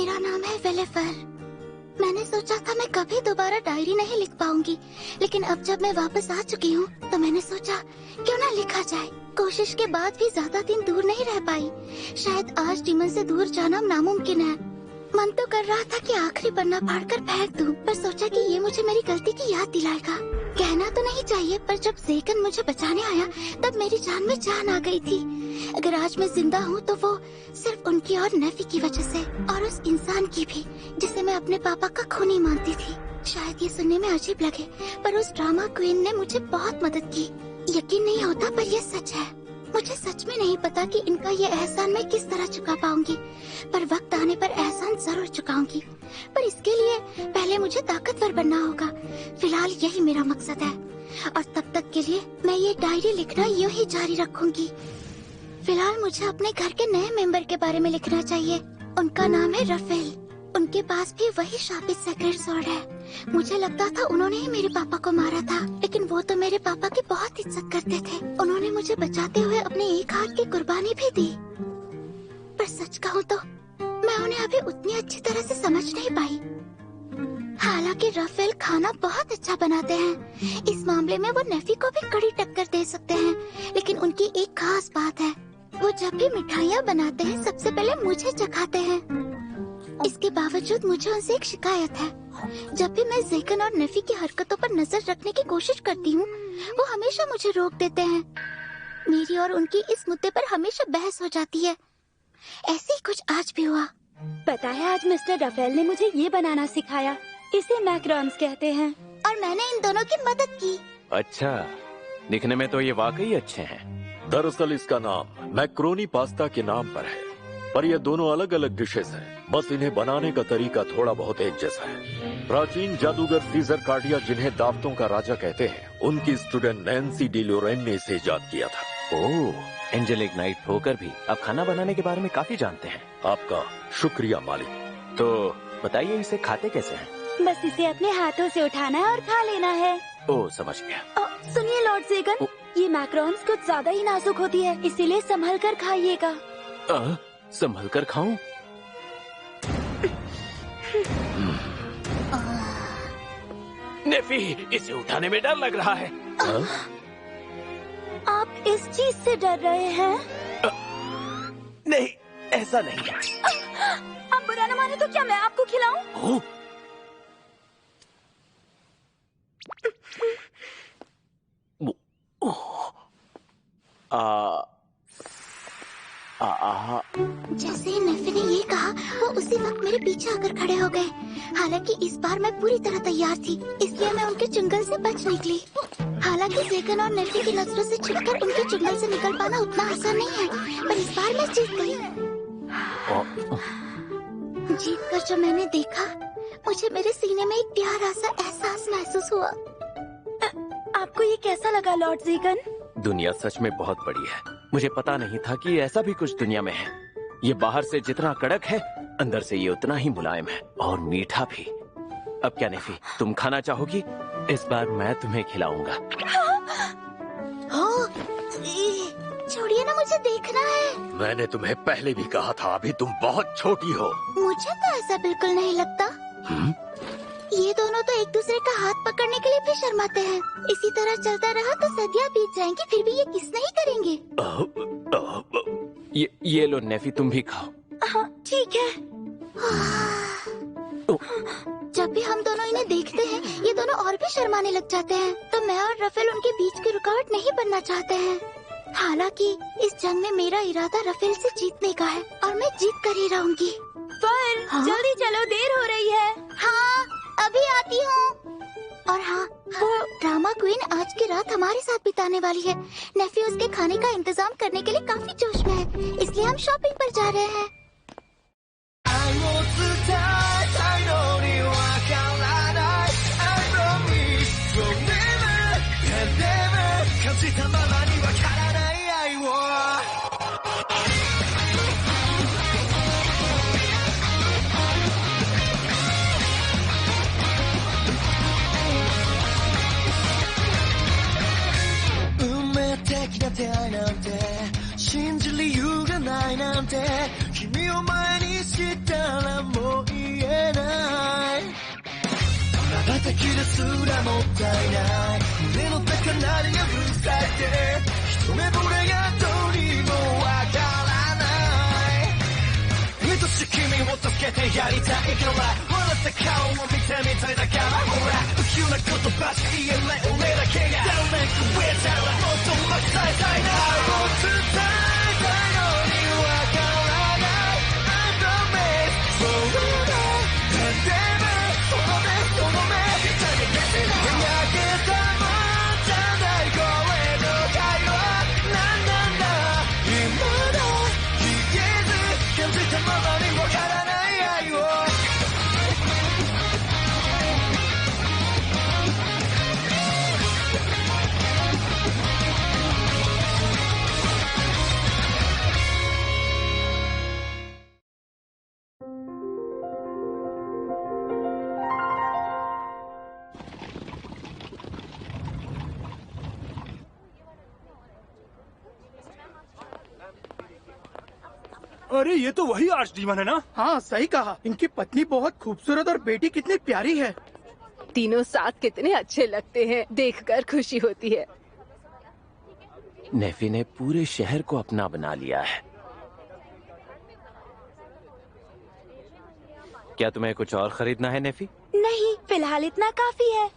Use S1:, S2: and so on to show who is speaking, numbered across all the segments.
S1: मेरा नाम है वेलेफर। मैंने सोचा था मैं कभी दोबारा डायरी नहीं लिख पाऊंगी, लेकिन अब जब मैं वापस आ चुकी हूँ तो मैंने सोचा क्यों ना लिखा जाए। कोशिश के बाद भी ज्यादा दिन दूर नहीं रह पाई। शायद आज डीमन से दूर जाना नामुमकिन है। मन तो कर रहा था कि आखिरी पन्ना फाड़कर फेंक दूं, पर सोचा कि ये मुझे मेरी गलती की याद दिलाएगा। कहना तो नहीं चाहिए, पर जब ज़ेकन मुझे बचाने आया तब मेरी जान में जान आ गई थी। अगर आज मैं जिंदा हूँ तो वो सिर्फ उनकी और नेफी की वजह से, और उस इंसान की भी जिसे मैं अपने पापा का खूनी मानती थी। शायद ये सुनने में अजीब लगे, पर उस ड्रामा क्वीन ने मुझे बहुत मदद की। यकीन नहीं होता, पर ये सच है। मुझे सच में नहीं पता कि इनका ये एहसान मैं किस तरह चुका पाऊंगी, पर वक्त आने पर एहसान जरूर चुकाऊंगी। पर इसके लिए पहले मुझे ताकतवर बनना होगा। फिलहाल यही मेरा मकसद है, और तब तक के लिए मैं ये डायरी लिखना यूं ही जारी रखूंगी। फिलहाल मुझे अपने घर के नए मेंबर के बारे में लिखना चाहिए। उनका नाम है रफेल। उनके पास भी वही शापित सेक्रेट स्वॉर्ड है। मुझे लगता था उन्होंने ही मेरे पापा को मारा था, लेकिन वो तो मेरे पापा की बहुत इज्जत करते थे। उन्होंने मुझे बचाते हुए अपने एक हाथ की कुर्बानी भी दी। पर सच कहूँ तो मैं उन्हें अभी उतनी अच्छी तरह से समझ नहीं पाई। हालांकि रफेल खाना बहुत अच्छा बनाते हैं, इस मामले में वो नेफी को भी कड़ी टक्कर दे सकते हैं। लेकिन उनकी एक खास बात है, वो जब भी मिठाइयाँ बनाते हैं सबसे पहले मुझे चखाते हैं। इसके बावजूद मुझे उनसे एक शिकायत है। जब भी मैं ज़ेकन और नेफी की हरकतों पर नजर रखने की कोशिश करती हूँ, वो हमेशा मुझे रोक देते हैं। मेरी और उनकी इस मुद्दे पर हमेशा बहस हो जाती है। ऐसे ही कुछ आज भी हुआ।
S2: पता है, आज मिस्टर रफेल ने मुझे ये बनाना सिखाया। इसे मैकरॉन्स कहते हैं,
S1: और मैंने इन दोनों की मदद की।
S3: अच्छा, दिखने में तो ये वाकई अच्छे हैं।
S4: दरअसल इसका नाम मैक्रोनी पास्ता के नाम पर है, पर ये दोनों अलग अलग डिशेस हैं। बस इन्हें बनाने का तरीका थोड़ा बहुत एक जैसा है। प्राचीन जादूगर सीजर कार्डिया, जिन्हें दावतों का राजा कहते हैं, उनकी स्टूडेंट नैन्सी डी लोरेन ने इसे इजाद किया था।
S3: ओह, एंजेलिक नाइट होकर भी आप खाना बनाने के बारे में काफी जानते हैं।
S4: आपका शुक्रिया मालिक।
S3: तो बताइए, इसे खाते कैसे हैं?
S2: बस इसे अपने हाथों से उठाना है और खा लेना है।
S3: ओह, समझ गया।
S2: सुनिए लॉर्ड ज़ेकन, ये मैकरॉन्स कुछ ज्यादा ही नाजुक होती है, इसीलिए संभल कर खाइएगा।
S3: संभल कर खाऊं? नेफी, इसे उठाने में डर लग रहा है।
S2: आप इस चीज से डर रहे हैं?
S3: नहीं, ऐसा नहीं है।
S2: आप बुरा न माने तो क्या मैं आपको खिलाऊं?
S1: जैसे ही नेफी ने ये कहा, वो उसी वक्त मेरे पीछे आकर खड़े हो गए। हालांकि इस बार मैं पूरी तरह तैयार थी, इसलिए मैं उनके चुंगल से बच निकली। हालांकि ज़ेकन और नेफी की नजरों से छिपकर उनके चुंगल से निकल पाना उतना आसान नहीं है, पर इस बार मैं जीत गई। जीतकर जो मैंने देखा, मुझे मेरे सीने में एक प्यारा सा एहसास महसूस हुआ।
S2: आपको ये कैसा लगा लॉर्ड ज़ेकन?
S3: दुनिया सच में बहुत बड़ी है। मुझे पता नहीं था कि ऐसा भी कुछ दुनिया में है। ये बाहर से जितना कड़क है, अंदर से ये उतना ही मुलायम है, और मीठा भी। अब क्या नेफी, तुम खाना चाहोगी? इस बार मैं तुम्हें खिलाऊंगा।
S1: छोड़िए ना, मुझे देखना है।
S4: मैंने तुम्हें पहले भी कहा था, अभी तुम बहुत छोटी हो।
S1: मुझे तो ऐसा बिल्कुल नहीं लगता। ये दोनों तो एक दूसरे का हाथ पकड़ने के लिए भी शर्माते हैं। इसी तरह चलता रहा तो सदियां बीत जाएंगी, फिर भी ये किस नहीं करेंगे।
S3: ये लो नेफी, तुम भी खाओ।
S2: हाँ, ठीक है।
S1: जब भी हम दोनों इन्हें देखते हैं, ये दोनों और भी शर्माने लग जाते हैं। तो मैं और रफेल उनके बीच की रुकावट नहीं बनना चाहते हैं। हालांकि इस जंग में मेरा इरादा रफेल से जीतने का है, और मैं जीत कर ही रहूंगी।
S2: पर जल्दी चलो, देर हो रही है।
S1: हाँ, अभी आती हूँ। और हाँ, वो ड्रामा क्वीन आज की रात हमारे साथ बिताने वाली है। नेफी उसके खाने का इंतजाम करने के लिए काफी जोश में है, इसलिए हम शॉपिंग पर जा रहे हैं।
S5: できるすらもったいない胸の高鳴りがうるさいて一目惚れがどうにもわからない愛しい君を助けてやりたいから笑った顔を見てみたいだからほら不器用な言葉しか言えない俺だけが誰か増えたらもっとうまく伝えたいな愛を伝えたいのにわからない I'm the best forever なんでもその目その目焼けたもんじゃない声の会話なんなんだ今だ消えず感じたままにわからない愛を
S6: अरे ये तो वही आर्चडीमन है ना?
S7: हाँ सही कहा। इनकी पत्नी बहुत खूबसूरत और बेटी कितनी प्यारी है।
S8: तीनों साथ कितने अच्छे लगते हैं, देखकर खुशी होती है।
S3: नेफी ने पूरे शहर को अपना बना लिया है। क्या तुम्हें कुछ और खरीदना है नेफी?
S2: नहीं, फिलहाल इतना काफी है।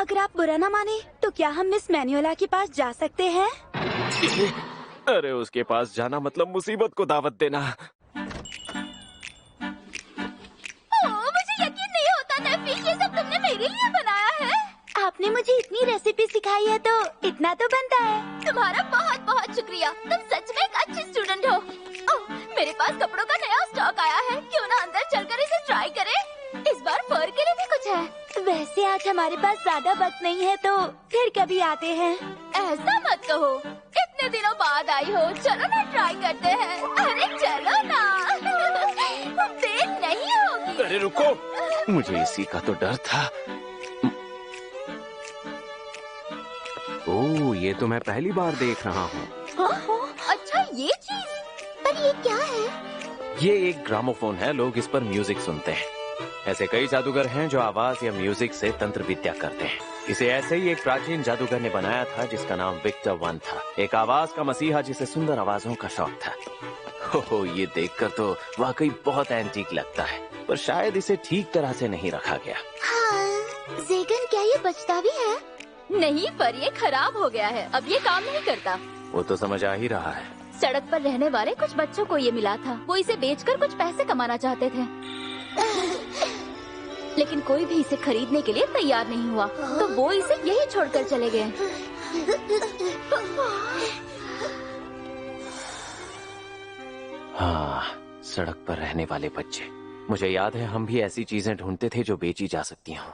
S2: अगर आप बुरा ना माने तो क्या हम मिस मैनुएला के पास जा सकते हैं?
S3: अरे उसके पास जाना मतलब मुसीबत को दावत देना।
S2: मुझे यकीन नहीं होता नेफी, ये सब तुमने मेरे लिए बनाया है। आपने मुझे इतनी रेसिपी सिखाई है तो इतना तो बनता है। तुम्हारा बहुत बहुत शुक्रिया, तुम सच में एक अच्छी स्टूडेंट हो। ओह, मेरे पास कपड़ों का नया स्टॉक आया है, क्यों ना अंदर चलकर इसे ट्राई करें? इस बार फर के लिए भी कुछ है। वैसे आज हमारे पास ज्यादा वक्त नहीं है तो फिर कभी आते हैं। ऐसा मत कहो, इतने दिनों बाद आई हो, चलो ना ट्राई करते हैं। अरे चलो ना, देर नहीं होगी।
S3: अरे रुको, मुझे इसी का तो डर था। ओह, ये तो मैं पहली बार देख रहा हूँ।
S2: अच्छा ये चीज, पर ये क्या है?
S3: ये एक ग्रामोफोन है, लोग इस पर म्यूजिक सुनते हैं। ऐसे कई जादूगर हैं जो आवाज या म्यूजिक से तंत्र विद्या करते हैं। इसे ऐसे ही एक प्राचीन जादूगर ने बनाया था जिसका नाम विक्टर वन था, एक आवाज का मसीहा जिसे सुंदर आवाजों का शौक था। हो, ये देखकर तो वाकई बहुत एंटीक लगता है, पर शायद इसे ठीक तरह से नहीं रखा गया।
S1: हाँ, ज़ेगन क्या ये बचता भी है?
S2: नहीं, पर ये खराब हो गया है, अब ये काम नहीं करता।
S3: वो तो समझ आ ही रहा है।
S2: सड़क पर रहने वाले कुछ बच्चों को ये मिला था, वो इसे बेचकर कुछ पैसे कमाना चाहते थे। लेकिन कोई भी इसे खरीदने के लिए तैयार नहीं हुआ, तो वो इसे यही छोड़कर चले गए।
S3: हाँ, सड़क पर रहने वाले बच्चे। मुझे याद है हम भी ऐसी चीजें ढूंढते थे जो बेची जा सकती हों।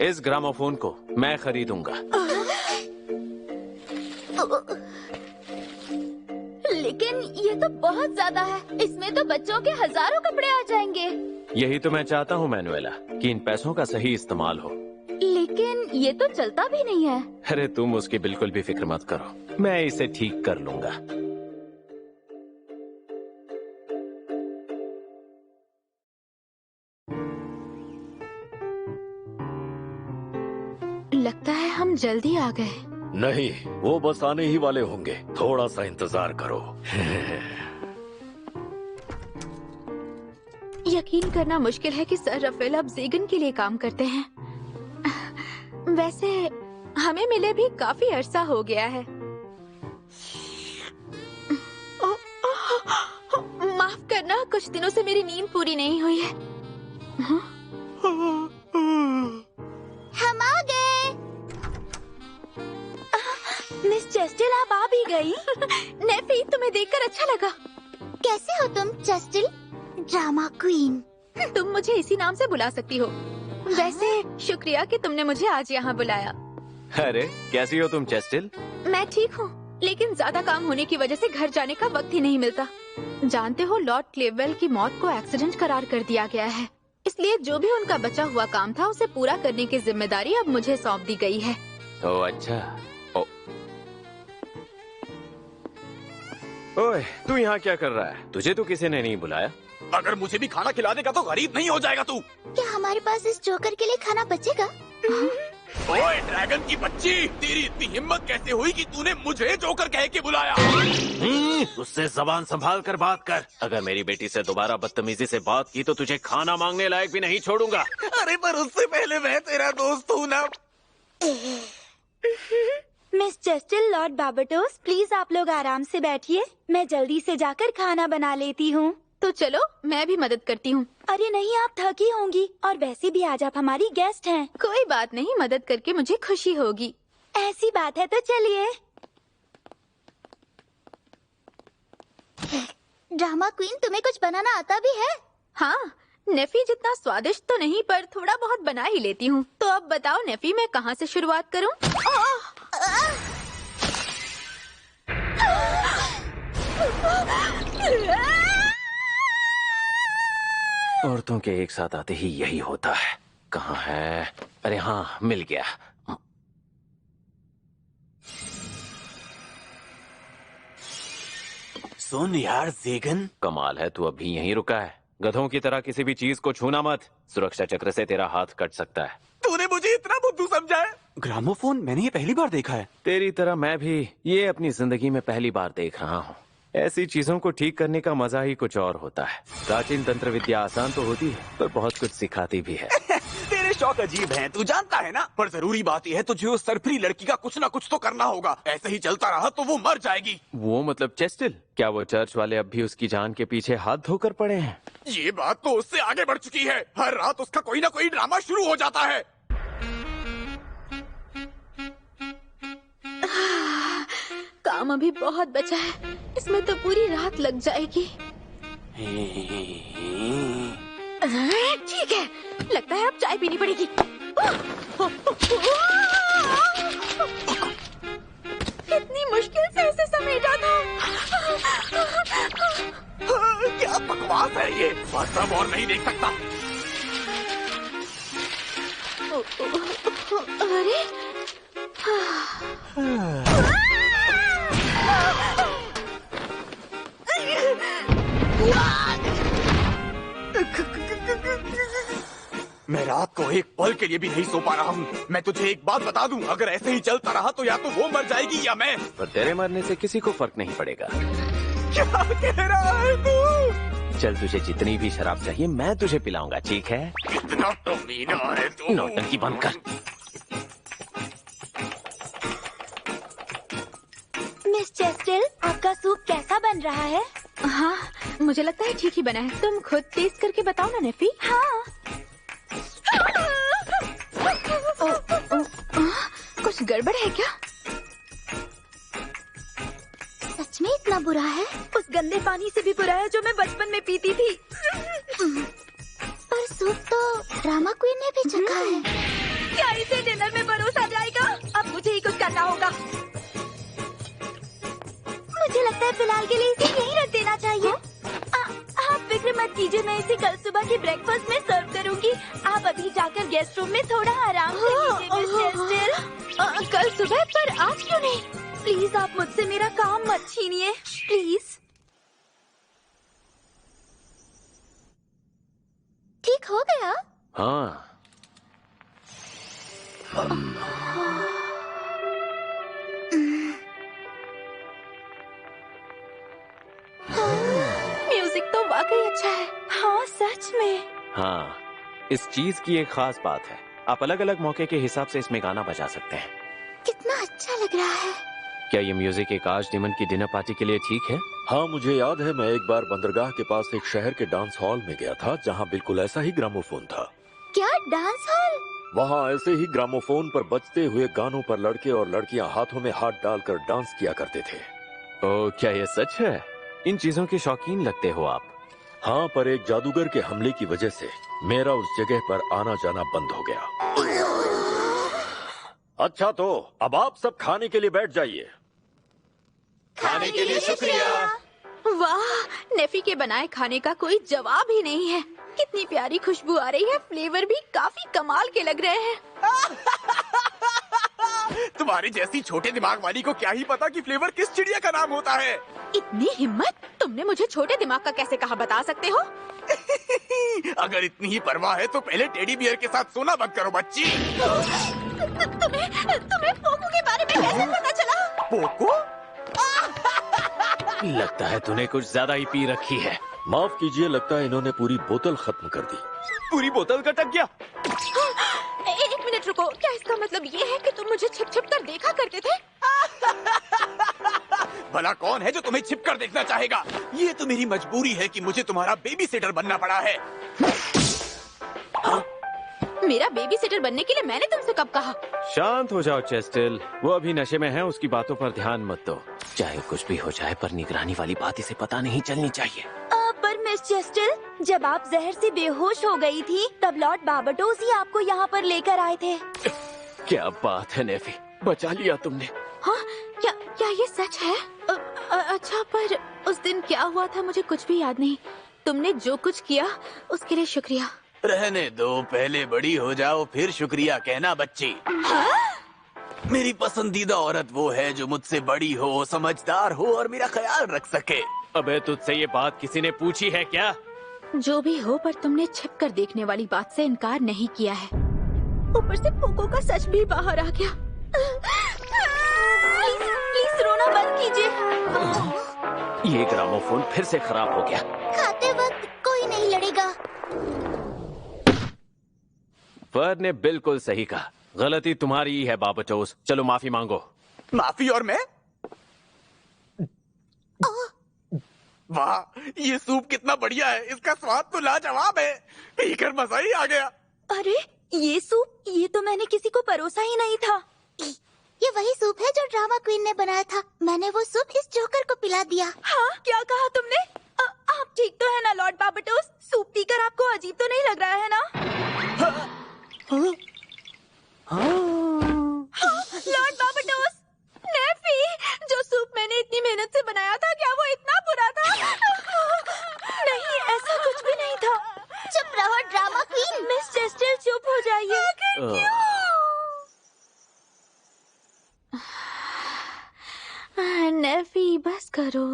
S3: इस ग्रामोफोन को मैं खरीदूंगा।
S2: लेकिन ये तो बहुत ज्यादा है, इसमें तो बच्चों के हजारों कपड़े आ जाएंगे।
S3: यही तो मैं चाहता हूँ मैनुएला, कि इन पैसों का सही इस्तेमाल हो।
S2: लेकिन ये तो चलता भी नहीं है।
S3: अरे तुम उसकी बिल्कुल भी फिक्र मत करो, मैं इसे ठीक कर लूंगा।
S8: लगता है हम जल्दी आ गए।
S4: नहीं, वो बस आने ही वाले होंगे, थोड़ा सा इंतजार करो।
S8: यकीन करना मुश्किल है कि सर रफेल अब ज़ेगन के लिए काम करते हैं। वैसे हमें मिले भी काफी अरसा हो गया है। माफ करना, कुछ दिनों से मेरी नींद पूरी नहीं हुई है।
S1: हम आ गए।
S2: मिस चेस्टिल, आप आ भी गई।
S8: नेफी, तुम्हें देखकर अच्छा लगा।
S1: कैसे हो तुम चेस्टिल, ड्रामा क्वीन?
S8: तुम मुझे इसी नाम से बुला सकती हो। वैसे शुक्रिया कि तुमने मुझे आज यहाँ बुलाया।
S3: अरे कैसी हो तुम चेस्टिल?
S8: मैं ठीक हूँ, लेकिन ज्यादा काम होने की वजह से घर जाने का वक्त ही नहीं मिलता। जानते हो, लॉर्ड क्लेवेल की मौत को एक्सीडेंट करार कर दिया गया है, इसलिए जो भी उनका बचा हुआ काम था उसे पूरा करने की जिम्मेदारी अब मुझे सौंप दी गई है।
S3: ओह अच्छा। ओए, तू यहाँ क्या कर रहा है? तुझे तो किसी ने नहीं बुलाया।
S6: अगर मुझे भी खाना खिला देगा तो गरीब नहीं हो जाएगा तू।
S1: क्या हमारे पास इस जोकर के लिए खाना बचेगा?
S6: ओए ड्रैगन की बच्ची, तेरी इतनी हिम्मत कैसे हुई कि तूने मुझे जोकर कह के बुलाया?
S3: उससे जबान संभाल कर बात कर। अगर मेरी बेटी से दोबारा बदतमीजी से बात की तो तुझे खाना मांगने लायक भी नहीं छोड़ूंगा।
S6: अरे पर उससे पहले मैं तेरा दोस्त हूँ ना।
S2: मिस चेस्टल, लॉर्ड बार्बाटोस, प्लीज आप लोग आराम से बैठिए, मैं जल्दी से जाकर खाना बना लेती हूँ।
S8: तो चलो मैं भी मदद करती हूँ।
S2: अरे नहीं, आप थकी होंगी और वैसे भी आज आप हमारी गेस्ट हैं।
S8: कोई बात नहीं, मदद करके मुझे खुशी होगी।
S2: ऐसी बात है तो चलिए।
S1: ड्रामा क्वीन, तुम्हें कुछ बनाना आता भी है?
S8: हाँ, नेफी जितना स्वादिष्ट तो नहीं पर थोड़ा बहुत बना ही लेती हूँ। तो अब बताओ नेफी, मैं कहाँ से शुरुआत करूँ?
S3: औरतों के एक साथ आते ही यही होता है। कहाँ है? अरे हाँ, मिल गया।
S6: सुन यार ज़ेगन,
S3: कमाल है, तू अभी यहीं रुका है। गधों की तरह किसी भी चीज को छूना मत, सुरक्षा चक्र से तेरा हाथ कट सकता है।
S6: तूने मुझे इतना बुद्धू समझा है? ग्रामोफोन मैंने ये पहली बार देखा है।
S3: तेरी तरह मैं भी ये अपनी जिंदगी में पहली बार देख रहा हूँ। ऐसी चीजों को ठीक करने का मजा ही कुछ और होता है। प्राचीन तंत्र विद्या आसान तो होती है पर बहुत कुछ सिखाती भी है।
S6: तेरे शौक अजीब हैं, तू जानता है ना। पर जरूरी बात यह है तुझे उस सरफरी लड़की का कुछ ना कुछ तो करना होगा। ऐसे ही चलता रहा तो वो मर जाएगी।
S3: वो मतलब चेस्टल? क्या वो चर्च वाले अब भी उसकी जान के पीछे हाथ धोकर पड़े हैं?
S6: ये बात तो उससे आगे बढ़ चुकी है। हर रात उसका कोई ना कोई ड्रामा शुरू हो जाता है।
S8: काम अभी बहुत बचा है, इसमें तो पूरी रात लग जाएगी। ठीक है, लगता है अब चाय पीनी पड़ेगी। कितनी मुश्किल से इसे समेटा था।
S6: क्या बकवास है ये, मतलब और नहीं देख सकता।
S8: अरे
S6: मैं रात को एक पल के लिए भी नहीं सो पा रहा हूँ। मैं तुझे एक बात बता दूँ, अगर ऐसे ही चलता रहा तो या तो वो मर जाएगी या मैं।
S3: पर तेरे मरने से किसी को फर्क नहीं पड़ेगा।
S6: क्या कह रहा है तू?
S3: चल, तुझे जितनी भी शराब चाहिए मैं तुझे पिलाऊंगा, ठीक है?
S6: कितना कमीना है तू।
S3: नौटंकी बंद कर।
S2: मिस चेस्टल, आपका सूप कैसा बन रहा है?
S8: हाँ, मुझे लगता है ठीक ही बना है। तुम खुद टेस्ट करके बताओ ना नेफी।
S2: हाँ।
S8: कुछ गड़बड़ है क्या?
S1: सच में इतना बुरा है?
S2: उस गंदे पानी से भी बुरा है जो मैं बचपन में पीती थी।
S1: पर सूप तो ड्रामा क्वीन ने भी चखा है।
S2: क्या इसे डिनर में परोसा जाएगा? अब मुझे ही कुछ करना होगा। मुझे लगता है फिलहाल के लिए इसे यहीं रख देना चाहिए। आप फिक्र मत कीजिए, मैं इसे कल सुबह के ब्रेकफास्ट में सर्व करूंगी। आप अभी जाकर गेस्ट रूम में थोड़ा आराम कर लीजिए मिस चेस्टल।
S8: कल सुबह, पर आज क्यों नहीं?
S2: प्लीज आप मुझसे मेरा काम मत छीनिए, प्लीज।
S1: ठीक हो गया?
S3: हाँ।
S8: म्यूजिक तो वाकई अच्छा है।
S2: हाँ सच में।
S3: हाँ, इस चीज की एक खास बात है, आप अलग अलग मौके के हिसाब से इसमें गाना बजा सकते हैं।
S1: कितना अच्छा लग रहा है।
S3: क्या ये म्यूजिक एक आर्च डीमन की डिनर पार्टी के लिए ठीक है?
S4: हाँ, मुझे याद है मैं एक बार बंदरगाह के पास एक शहर के डांस हॉल में गया था जहाँ बिल्कुल ऐसा ही ग्रामोफोन था।
S1: क्या डांस हॉल?
S4: वहाँ ऐसे ही ग्रामोफोन पर बजते हुए गानों पर लड़के और लड़कियाँ हाथों में हाथ डालकर डांस किया करते थे।
S3: ओह, क्या ये सच है? इन चीजों के शौकीन लगते हो आप।
S4: हाँ, पर एक जादूगर के हमले की वजह से मेरा उस जगह पर आना जाना बंद हो गया। अच्छा, तो अब आप सब खाने के लिए बैठ जाइए।
S3: खाने के लिए शुक्रिया।
S8: वाह, नेफी के बनाए खाने का कोई जवाब ही नहीं है। कितनी प्यारी खुशबू आ रही है, फ्लेवर भी काफी कमाल के लग रहे हैं।
S6: तुम्हारी जैसी छोटे दिमाग वाली को क्या ही पता कि फ्लेवर किस चिड़िया का नाम होता है।
S8: इतनी हिम्मत, तुमने मुझे छोटे दिमाग का कैसे कहा, बता सकते हो?
S6: अगर इतनी ही परवाह है तो पहले टेडी बियर के साथ सोना बंद करो बच्ची।
S2: तुम्हें पोको के बारे में कैसे पता चला?
S6: पोको?
S3: लगता है तूने कुछ ज्यादा ही पी रखी है।
S4: माफ कीजिए, लगता है इन्होंने पूरी बोतल खत्म कर दी।
S3: पूरी बोतल गटक गया।
S8: एक मिनट रुको, क्या इसका मतलब ये है कि तुम मुझे छिप छिप कर देखा करते थे?
S6: भला कौन है जो तुम्हें छिप कर देखना चाहेगा? ये तो मेरी मजबूरी है कि मुझे तुम्हारा बेबी सिटर बनना पड़ा है।
S8: मेरा बेबी सिटर बनने के लिए मैंने तुमसे कब कहा?
S3: शांत हो जाओ चेस्टल, वो अभी नशे में है, उसकी बातों पर ध्यान मत दो। चाहे कुछ भी हो जाए, पर निगरानी वाली बात इसे पता नहीं चलनी चाहिए।
S2: पर मिस चेस्टल, जब आप जहर से बेहोश हो गई थी, तब लॉर्ड बार्बाडोस ही आपको यहाँ पर लेकर आए थे।
S3: क्या बात है नेफी, बचा लिया तुमने।
S8: हाँ, क्या ये सच है? अच्छा, पर उस दिन क्या हुआ था मुझे कुछ भी याद नहीं। तुमने जो कुछ किया उसके लिए शुक्रिया।
S6: रहने दो, पहले बड़ी हो जाओ फिर शुक्रिया कहना बच्ची। मेरी पसंदीदा औरत वो है जो मुझसे बड़ी हो, समझदार हो और मेरा ख्याल रख सके।
S3: अबे तुझसे ये बात किसी ने पूछी है क्या?
S8: जो भी हो, पर तुमने छिप कर देखने वाली बात से इनकार नहीं किया है। ऊपर से पोको का सच भी बाहर आ गया।
S2: प्लीज रोना बंद कीजिए।
S3: ये ग्रामोफोन फिर से खराब हो गया।
S1: खाते वक्त कोई नहीं लड़ेगा।
S3: फर ने बिल्कुल सही कहा, गलती तुम्हारी ही है बाबचोस। चलो माफी मांगो।
S6: माफी? और मैं? वाह, ये सूप कितना बढ़िया है, इसका स्वाद तो लाजवाब है। पीकर मजा ही आ गया।
S2: अरे ये सूप, ये तो मैंने किसी को परोसा ही नहीं था।
S1: ये वही सूप है जो ड्रामा क्वीन ने बनाया था। मैंने वो सूप इस जोकर को पिला दिया।
S2: हाँ, क्या कहा तुमने? आप ठीक तो है ना लॉर्ड बार्बाडोस? सूप पीकर आपको अजीब तो नहीं लग रहा है ना? लॉर्ड बार्बाडोस, नेफी, जो सूप मैंने इतनी मेहनत से बनाया था, क्या वो इतना बुरा था? नहीं, ऐसा कुछ भी नहीं था।
S1: चुप रहो ड्रामा क्वीन।
S2: मिस चेस्टल, चुप हो जाइए।
S8: नेफी, बस करो।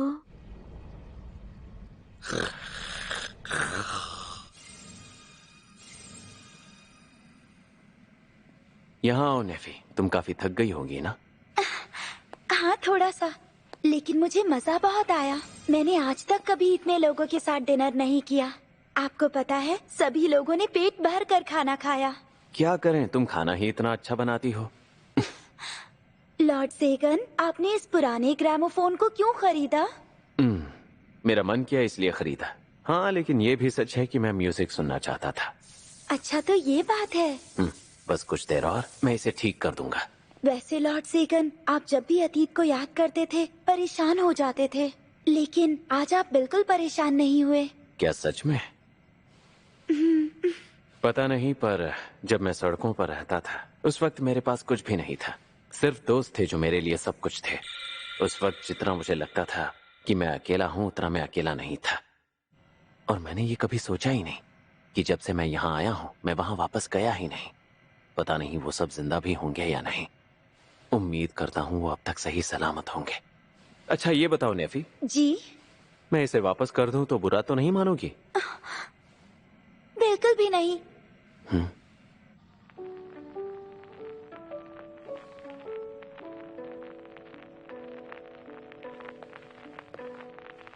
S3: यहाँ आओ नेफी, तुम काफी थक गई होगी ना?
S2: हाँ, थोड़ा सा, लेकिन मुझे मजा बहुत आया। मैंने आज तक कभी इतने लोगों के साथ डिनर नहीं किया। आपको पता है, सभी लोगों ने पेट भर कर खाना खाया।
S3: क्या करें, तुम खाना ही इतना अच्छा बनाती हो।
S2: लॉर्ड सेगन, आपने इस पुराने ग्रामोफोन को क्यों खरीदा?
S3: मेरा मन किया इसलिए खरीदा। हाँ, लेकिन ये भी सच है कि मैं म्यूजिक सुनना चाहता था।
S2: अच्छा, तो ये बात है।
S3: बस कुछ देर और मैं इसे ठीक कर दूंगा।
S2: वैसे लॉर्ड सेगन, आप जब भी अतीत को याद करते थे परेशान हो जाते थे, लेकिन आज आप बिल्कुल परेशान नहीं हुए।
S3: क्या सच में? पता नहीं, पर जब मैं सड़कों पर रहता था उस वक्त मेरे पास कुछ भी नहीं था। सिर्फ दोस्त थे जो मेरे लिए सब कुछ थे। उस वक्त जितना मुझे लगता था कि मैं अकेला हूँ, उतना मैं अकेला नहीं था। और मैंने ये कभी सोचा ही नहीं कि जब से मैं यहाँ आया हूँ मैं वहां वापस गया ही नहीं। पता नहीं वो सब जिंदा भी होंगे या नहीं। उम्मीद करता हूँ वो अब तक सही सलामत होंगे। अच्छा ये बताओ नेफी,
S2: जी?
S3: मैं इसे वापस कर दूं तो बुरा तो नहीं मानोगी?
S2: बिल्कुल भी नहीं।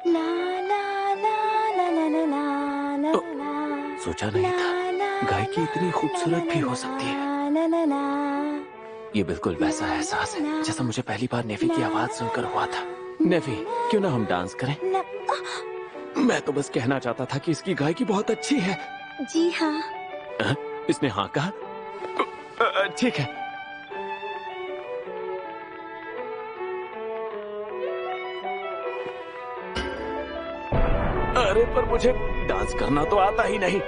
S2: ला ला ला ला ला ला ला ला ला।
S3: सोचा नहीं था गायकी इतनी खूबसूरत भी हो सकती है।
S2: ला ला ला।
S3: ये बिल्कुल वैसा एहसास है जैसा मुझे पहली बार नेफी की आवाज सुनकर हुआ था। नेफी, क्यों ना हम डांस करें? मैं तो बस कहना चाहता था कि इसकी गायकी बहुत अच्छी है।
S2: जी हाँ।
S3: इसने हाँ कहा? ठीक है। अरे पर मुझे डांस करना तो आता ही नहीं।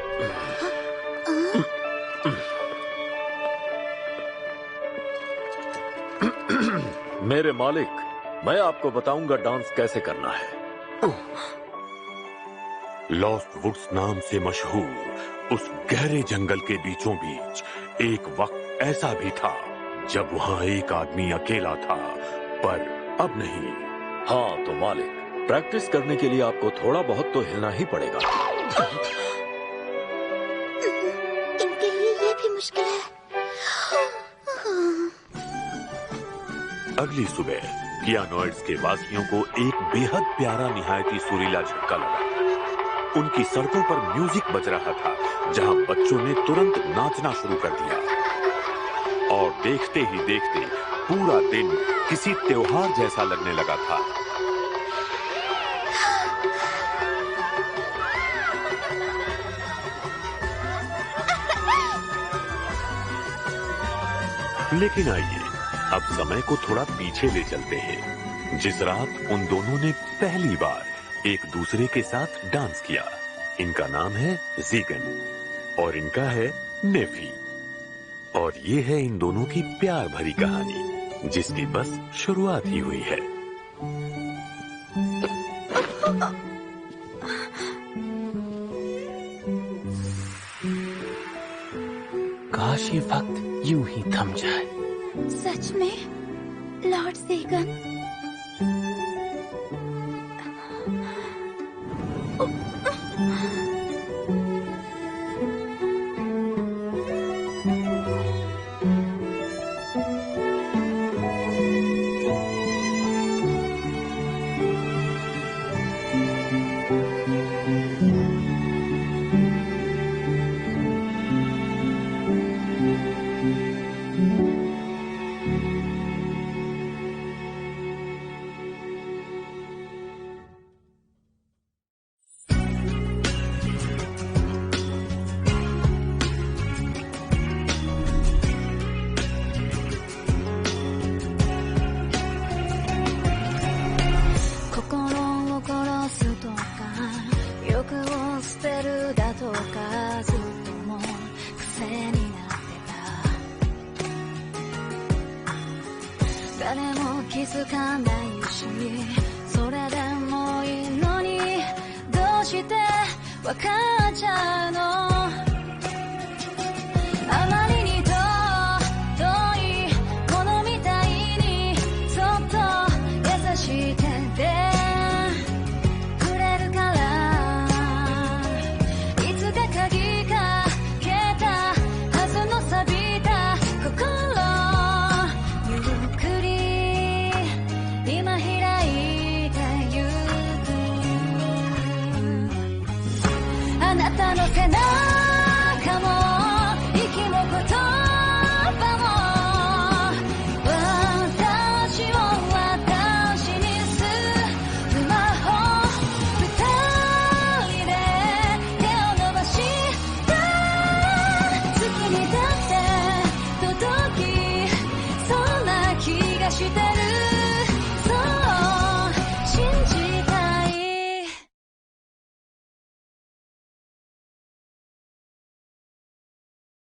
S4: मेरे मालिक, मैं आपको बताऊंगा डांस कैसे करना है। लॉस्ट वुड्स नाम से मशहूर उस गहरे जंगल के बीचों बीच एक वक्त ऐसा भी था जब वहाँ एक आदमी अकेला था, पर अब नहीं। हाँ तो मालिक, प्रैक्टिस करने के लिए आपको थोड़ा बहुत तो हिलना ही पड़ेगा।
S1: इनके लिए ये भी मुश्किल है।
S4: अगली सुबह पियानोइड्स के वासियों को एक बेहद प्यारा निहायती सुरीला झटका लगा। उनकी सड़कों पर म्यूजिक बज रहा था, जहां बच्चों ने तुरंत नाचना शुरू कर दिया। और देखते ही देखते पूरा दिन किसी त्योहार जैसा लगने लगा था। लेकिन आइए अब समय को थोड़ा पीछे ले चलते हैं, जिस रात उन दोनों ने पहली बार एक दूसरे के साथ डांस किया। इनका नाम है जीगन और इनका है नेफी। और ये है इन दोनों की प्यार भरी कहानी, जिसकी बस शुरुआत ही हुई है।
S3: काश ये वक्त यूं ही थम जाए।
S1: सच में लॉर्ड सेगन?
S2: Wakacha no